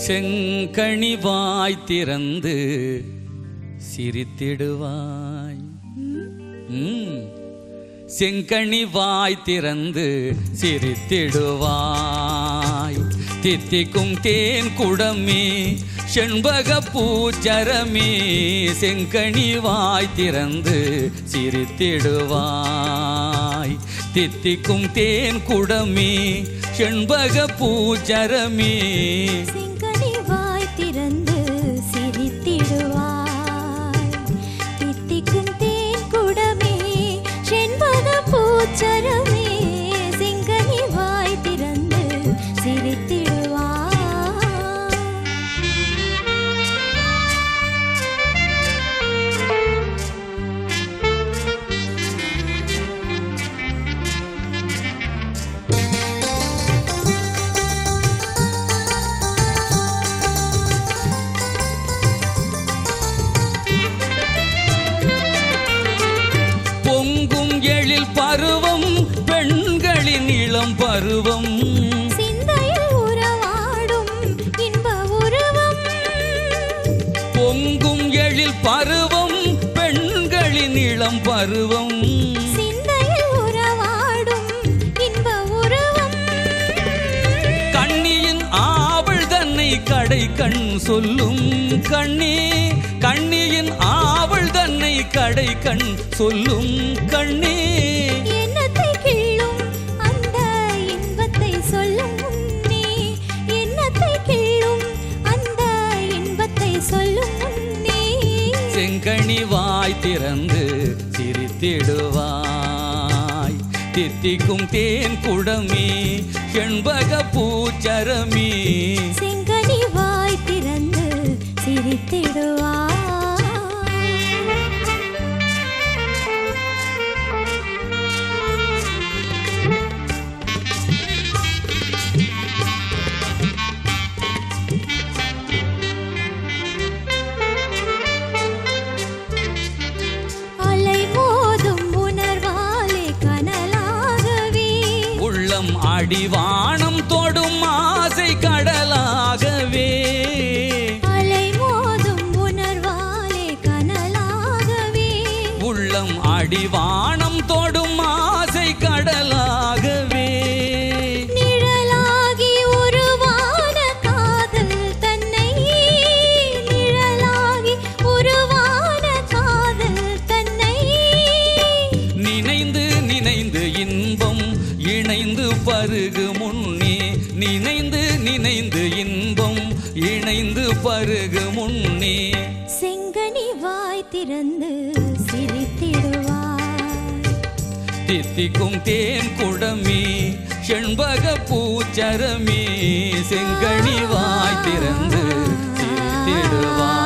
செங்கனி வாய் திறந்து சிரித்திடுவாய். செங்கனி வாய் திறந்து சிரித்திடுவாய். தித்திக்கும் தேன் குடமே செண்பக பூச்சரமே செங்கனி வாய் திறந்து சிரித்திடுவாய். தித்திக்கும் தேன் குடமே செண்பக பூச்சரமே செங்கனி வாய் திறந்து சிரித்திடுவாய். தித்திக்கும் தேன் குடமே செண்பக பூச்சரமே செங்கனி வாய் திறந்து சிரித்திடுவாய். பருவம் பெண்களின் இளம் பருவம் சிந்தையில் உறவாடும் இன்ப உருவம். பொங்கும் எழில் பருவம் பெண்களின் இளம் பருவம் சிந்தையில் உறவாடும் இன்ப உருவம். கண்ணியின் ஆவல் தன்னை கடை கண் சொல்லும் கண்ணே. கண்ணியின் ஆவல் தன்னை கடை கண் சொல்லும் கண்ணே. எண்ணத்தை கிள்ளும் அந்த இன்பத்தை சொல்லும் முன்னே. எண்ணத்தை கிள்ளும் அந்த இன்பத்தை சொல்லும் முன்னே. செங்கனி வாய் திறந்து சிரித்திடுவாய். தித்திக்கும் தேன் குடமே செண்பக பூச்சரமே செங்கனி வாய் திறந்து சிரித்திடுவாய். அடிவானம் தொடும் ஆசை கடலாகவே. அலை மோதும் உணர்வாலே கனலாகவே. உள்ளம் அடிவானம் தொடும் ஆசை கடலாகவே. நிழலாகி உருவான காதல் தன்னை. நிழலாகி உருவான காதல் தன்னை. நினைந்து நினைந்து இன்பம் இணைந்து பருகு முன்னே. நினைந்து நினைந்து இன்பம் இணைந்து பருகு முன்னே. செங்கனி வாய் திறந்து சிரித்திடுவாய். தித்திக்கும் தேன் குடமே செண்பக பூச்சரமே செங்கனி வாய் திறந்து சிரித்திடுவாய்.